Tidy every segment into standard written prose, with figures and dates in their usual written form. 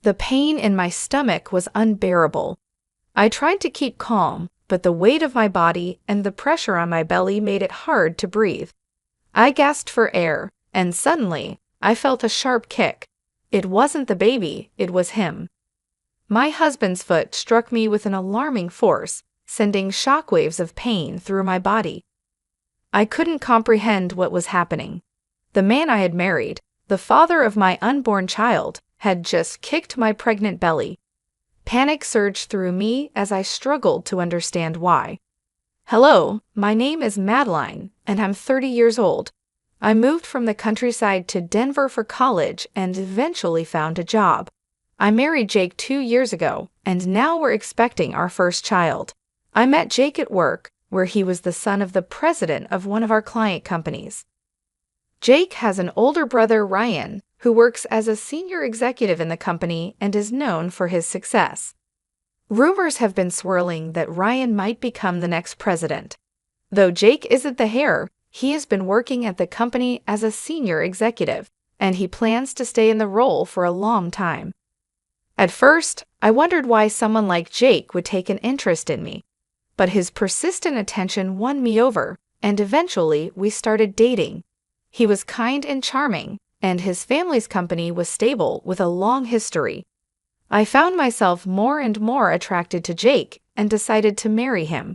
The pain in my stomach was unbearable. I tried to keep calm, but the weight of my body and the pressure on my belly made it hard to breathe. I gasped for air, and suddenly, I felt a sharp kick. It wasn't the baby, it was him. My husband's foot struck me with an alarming force, sending shockwaves of pain through my body. I couldn't comprehend what was happening. The man I had married, the father of my unborn child, had just kicked my pregnant belly. Panic surged through me as I struggled to understand why. Hello, my name is Madeline, and I'm 30 years old. I moved from the countryside to Denver for college and eventually found a job. I married Jake 2 years ago, and now we're expecting our first child. I met Jake at work, where he was the son of the president of one of our client companies. Jake has an older brother, Ryan, who works as a senior executive in the company and is known for his success. Rumors have been swirling that Ryan might become the next president. Though Jake isn't the heir, he has been working at the company as a senior executive, and he plans to stay in the role for a long time. At first, I wondered why someone like Jake would take an interest in me. But his persistent attention won me over, and eventually we started dating. He was kind and charming, and his family's company was stable with a long history. I found myself more and more attracted to Jake and decided to marry him.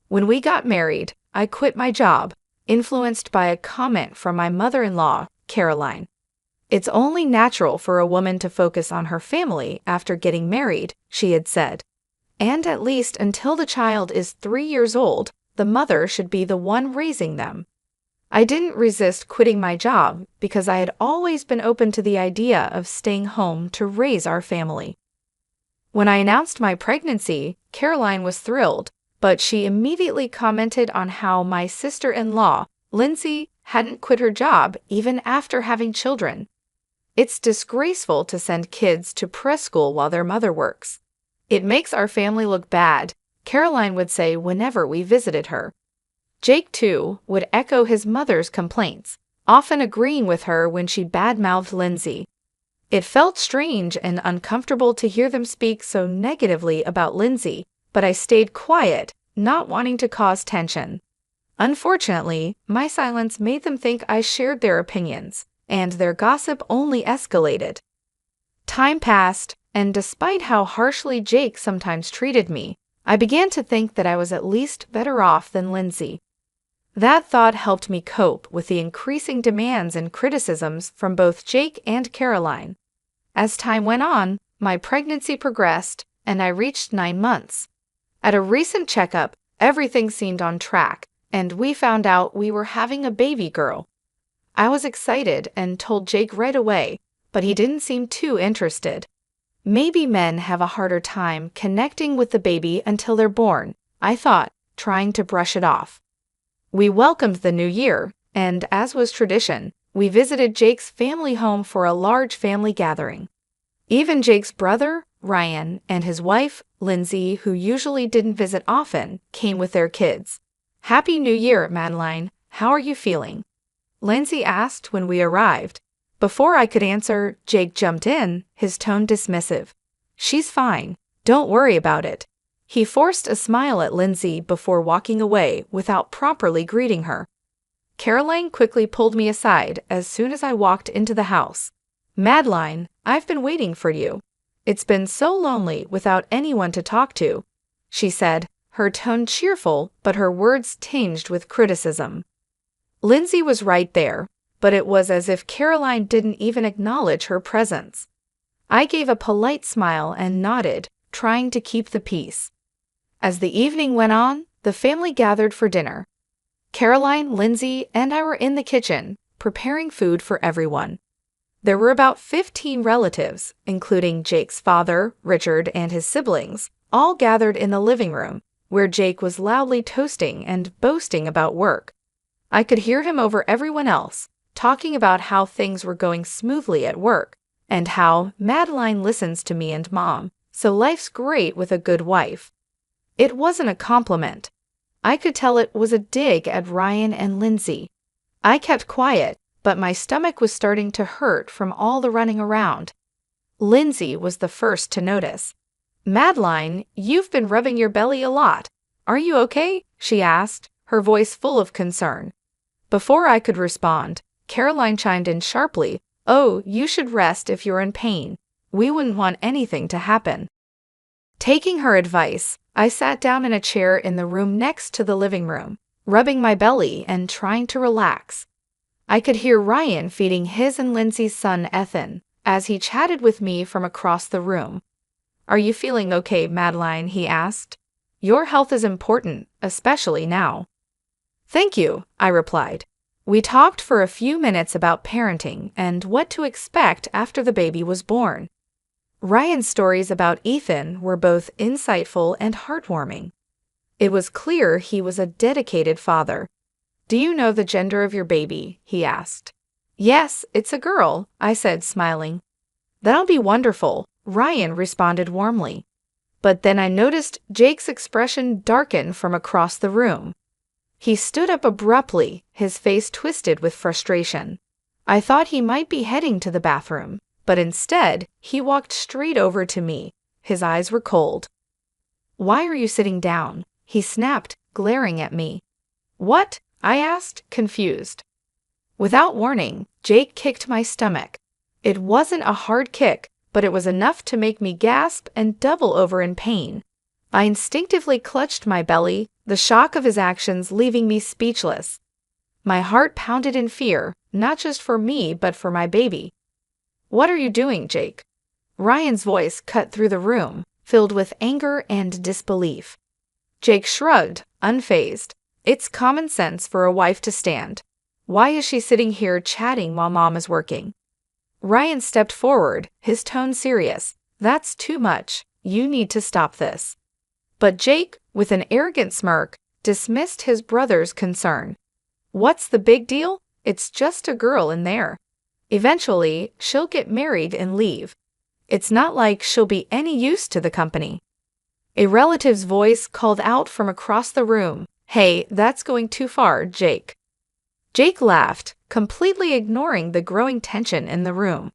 When we got married, I quit my job, influenced by a comment from my mother-in-law, Caroline. It's only natural for a woman to focus on her family after getting married, she had said. And at least until the child is 3 years old, the mother should be the one raising them. I didn't resist quitting my job because I had always been open to the idea of staying home to raise our family. When I announced my pregnancy, Caroline was thrilled, but she immediately commented on how my sister-in-law, Lindsay, hadn't quit her job even after having children. It's disgraceful to send kids to preschool while their mother works. It makes our family look bad, Caroline would say whenever we visited her. Jake, too, would echo his mother's complaints, often agreeing with her when she badmouthed Lindsay. It felt strange and uncomfortable to hear them speak so negatively about Lindsay, but I stayed quiet, not wanting to cause tension. Unfortunately, my silence made them think I shared their opinions, and their gossip only escalated. Time passed, and despite how harshly Jake sometimes treated me, I began to think that I was at least better off than Lindsay. That thought helped me cope with the increasing demands and criticisms from both Jake and Caroline. As time went on, my pregnancy progressed, and I reached 9 months. At a recent checkup, everything seemed on track, and we found out we were having a baby girl. I was excited and told Jake right away, but he didn't seem too interested. Maybe men have a harder time connecting with the baby until they're born, I thought, trying to brush it off. We welcomed the new year, and as was tradition, we visited Jake's family home for a large family gathering. Even Jake's brother, Ryan, and his wife, Lindsay, who usually didn't visit often, came with their kids. "Happy New Year, Madeline. How are you feeling?" Lindsay asked when we arrived. Before I could answer, Jake jumped in, his tone dismissive. "She's fine. Don't worry about it." He forced a smile at Lindsay before walking away without properly greeting her. Caroline quickly pulled me aside as soon as I walked into the house. "Madeline, I've been waiting for you. It's been so lonely without anyone to talk to," she said, her tone cheerful but her words tinged with criticism. Lindsay was right there, but it was as if Caroline didn't even acknowledge her presence. I gave a polite smile and nodded, trying to keep the peace. As the evening went on, the family gathered for dinner. Caroline, Lindsay, and I were in the kitchen, preparing food for everyone. There were about 15 relatives, including Jake's father, Richard, and his siblings, all gathered in the living room, where Jake was loudly toasting and boasting about work. I could hear him over everyone else, talking about how things were going smoothly at work, and how Madeline listens to me and Mom, so life's great with a good wife. It wasn't a compliment. I could tell it was a dig at Ryan and Lindsay. I kept quiet, but my stomach was starting to hurt from all the running around. Lindsay was the first to notice. "Madeline, you've been rubbing your belly a lot. Are you okay?" she asked, her voice full of concern. Before I could respond, Caroline chimed in sharply, "Oh, you should rest if you're in pain. We wouldn't want anything to happen." Taking her advice, I sat down in a chair in the room next to the living room, rubbing my belly and trying to relax. I could hear Ryan feeding his and Lindsay's son Ethan as he chatted with me from across the room. "Are you feeling okay, Madeline?" he asked. "Your health is important, especially now." "Thank you," I replied. We talked for a few minutes about parenting and what to expect after the baby was born. Ryan's stories about Ethan were both insightful and heartwarming. It was clear he was a dedicated father. "Do you know the gender of your baby?" he asked. "Yes, it's a girl," I said, smiling. "That'll be wonderful," Ryan responded warmly. But then I noticed Jake's expression darken from across the room. He stood up abruptly, his face twisted with frustration. I thought he might be heading to the bathroom, but instead, he walked straight over to me. His eyes were cold. "Why are you sitting down?" he snapped, glaring at me. "What?" I asked, confused. Without warning, Jake kicked my stomach. It wasn't a hard kick, but it was enough to make me gasp and double over in pain. I instinctively clutched my belly, the shock of his actions leaving me speechless. My heart pounded in fear, not just for me but for my baby. "What are you doing, Jake?" Ryan's voice cut through the room, filled with anger and disbelief. Jake shrugged, unfazed. "It's common sense for a wife to stand. Why is she sitting here chatting while Mom is working?" Ryan stepped forward, his tone serious. "That's too much. You need to stop this." But Jake, with an arrogant smirk, dismissed his brother's concern. "What's the big deal? It's just a girl in there. Eventually, she'll get married and leave. It's not like she'll be any use to the company." A relative's voice called out from across the room, "Hey, that's going too far, Jake." Jake laughed, completely ignoring the growing tension in the room.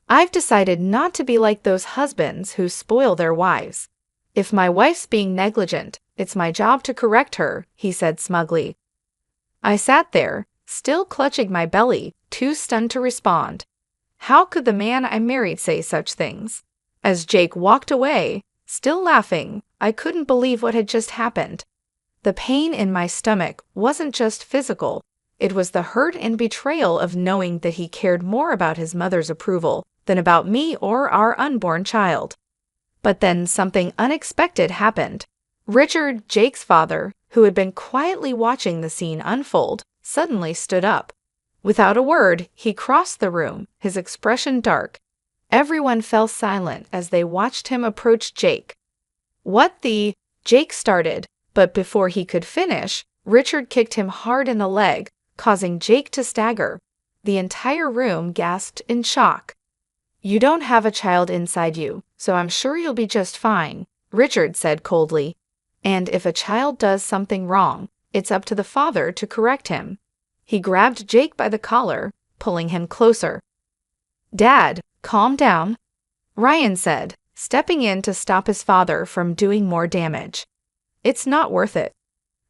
"I've decided not to be like those husbands who spoil their wives. If my wife's being negligent, it's my job to correct her," he said smugly. I sat there, still clutching my belly, too stunned to respond. How could the man I married say such things? As Jake walked away, still laughing, I couldn't believe what had just happened. The pain in my stomach wasn't just physical. It was the hurt and betrayal of knowing that he cared more about his mother's approval than about me or our unborn child. But then something unexpected happened. Richard, Jake's father, who had been quietly watching the scene unfold, suddenly stood up. Without a word, he crossed the room, his expression dark. Everyone fell silent as they watched him approach Jake. "What the—" Jake started, but before he could finish, Richard kicked him hard in the leg, causing Jake to stagger. The entire room gasped in shock. "You don't have a child inside you, so I'm sure you'll be just fine," Richard said coldly. "And if a child does something wrong, it's up to the father to correct him." He grabbed Jake by the collar, pulling him closer. "Dad, calm down," Ryan said, stepping in to stop his father from doing more damage. "It's not worth it."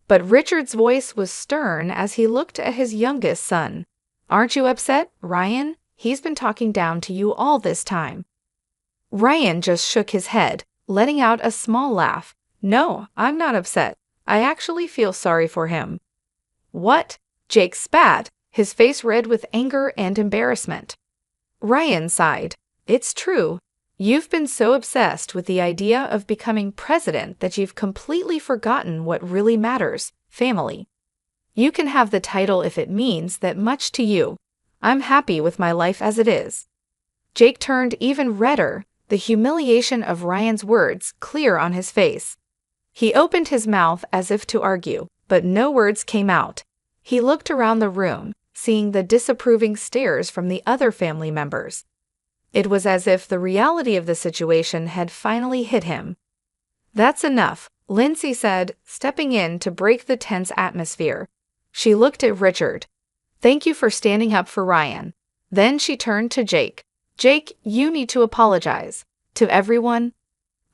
But Richard's voice was stern as he looked at his youngest son. "Aren't you upset, Ryan? He's been talking down to you all this time." Ryan just shook his head, letting out a small laugh. "No, I'm not upset. I actually feel sorry for him." "What?" Jake spat, his face red with anger and embarrassment. Ryan sighed. "It's true. You've been so obsessed with the idea of becoming president that you've completely forgotten what really matters, family. You can have the title if it means that much to you. I'm happy with my life as it is." Jake turned even redder, the humiliation of Ryan's words clear on his face. He opened his mouth as if to argue, but no words came out. He looked around the room, seeing the disapproving stares from the other family members. It was as if the reality of the situation had finally hit him. "That's enough," Lindsay said, stepping in to break the tense atmosphere. She looked at Richard. "Thank you for standing up for Ryan." Then she turned to Jake. Jake, you need to apologize. To everyone?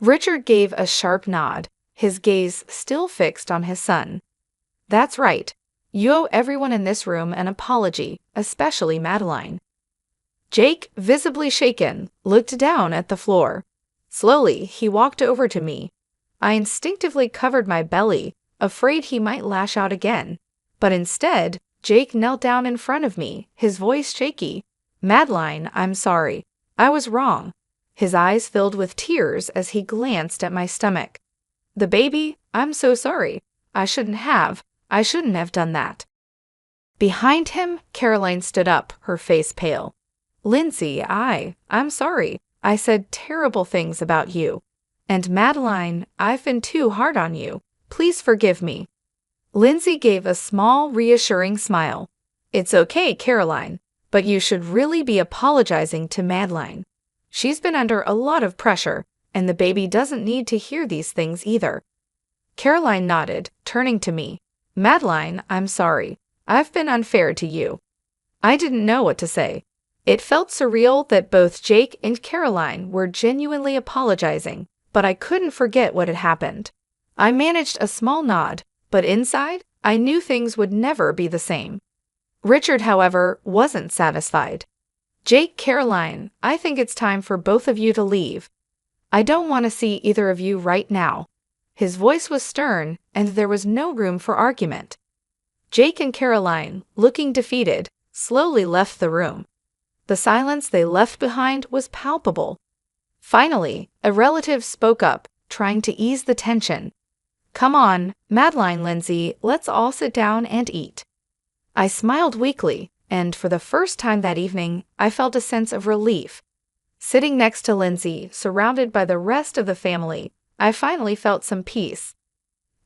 Richard gave a sharp nod, his gaze still fixed on his son. That's right. You owe everyone in this room an apology, especially Madeline. Jake, visibly shaken, looked down at the floor. Slowly, he walked over to me. I instinctively covered my belly, afraid he might lash out again. But instead, Jake knelt down in front of me, his voice shaky. Madeline, I'm sorry. I was wrong. His eyes filled with tears as he glanced at my stomach. The baby, I'm so sorry. I shouldn't have done that. Behind him, Caroline stood up, her face pale. Lindsay, I'm sorry. I said terrible things about you. And Madeline, I've been too hard on you. Please forgive me. Lindsay gave a small, reassuring smile. It's okay, Caroline, but you should really be apologizing to Madeline. She's been under a lot of pressure, and the baby doesn't need to hear these things either. Caroline nodded, turning to me. Madeline, I'm sorry. I've been unfair to you. I didn't know what to say. It felt surreal that both Jake and Caroline were genuinely apologizing, but I couldn't forget what had happened. I managed a small nod, but inside, I knew things would never be the same. Richard, however, wasn't satisfied. Jake, Caroline, I think it's time for both of you to leave. I don't want to see either of you right now. His voice was stern, and there was no room for argument. Jake and Caroline, looking defeated, slowly left the room. The silence they left behind was palpable. Finally, a relative spoke up, trying to ease the tension. Come on, Madeline, Lindsay, let's all sit down and eat. I smiled weakly, and for the first time that evening, I felt a sense of relief. Sitting next to Lindsay, surrounded by the rest of the family, I finally felt some peace.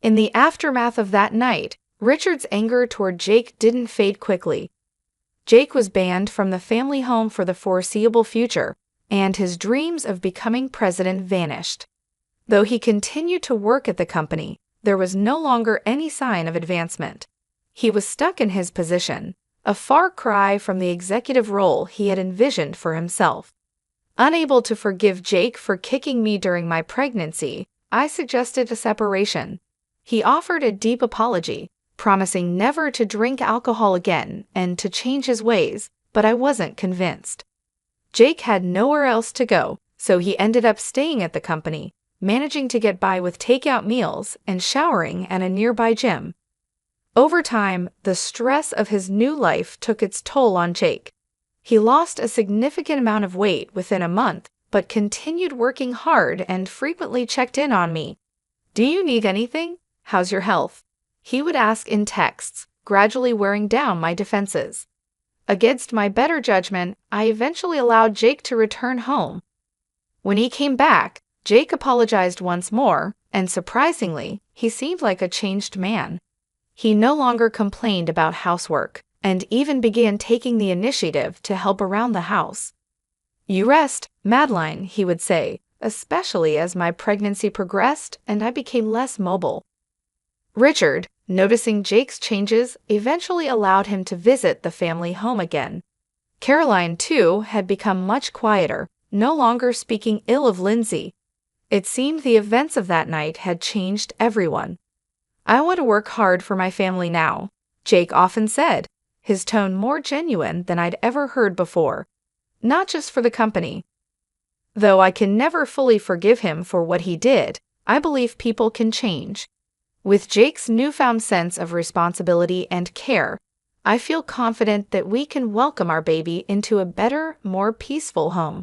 In the aftermath of that night, Richard's anger toward Jake didn't fade quickly. Jake was banned from the family home for the foreseeable future, and his dreams of becoming president vanished. Though he continued to work at the company, there was no longer any sign of advancement. He was stuck in his position, a far cry from the executive role he had envisioned for himself. Unable to forgive Jake for kicking me during my pregnancy, I suggested a separation. He offered a deep apology, promising never to drink alcohol again and to change his ways, but I wasn't convinced. Jake had nowhere else to go, so he ended up staying at the company, managing to get by with takeout meals and showering at a nearby gym. Over time, the stress of his new life took its toll on Jake. He lost a significant amount of weight within a month, but continued working hard and frequently checked in on me. Do you need anything? How's your health? He would ask in texts, gradually wearing down my defenses. Against my better judgment, I eventually allowed Jake to return home. When he came back, Jake apologized once more, and surprisingly, he seemed like a changed man. He no longer complained about housework, and even began taking the initiative to help around the house. You rest, Madeline, he would say, especially as my pregnancy progressed and I became less mobile. Richard, noticing Jake's changes, eventually allowed him to visit the family home again. Caroline, too, had become much quieter, no longer speaking ill of Lindsay. It seemed the events of that night had changed everyone. I want to work hard for my family now, Jake often said, his tone more genuine than I'd ever heard before. Not just for the company. Though I can never fully forgive him for what he did, I believe people can change. With Jake's newfound sense of responsibility and care, I feel confident that we can welcome our baby into a better, more peaceful home.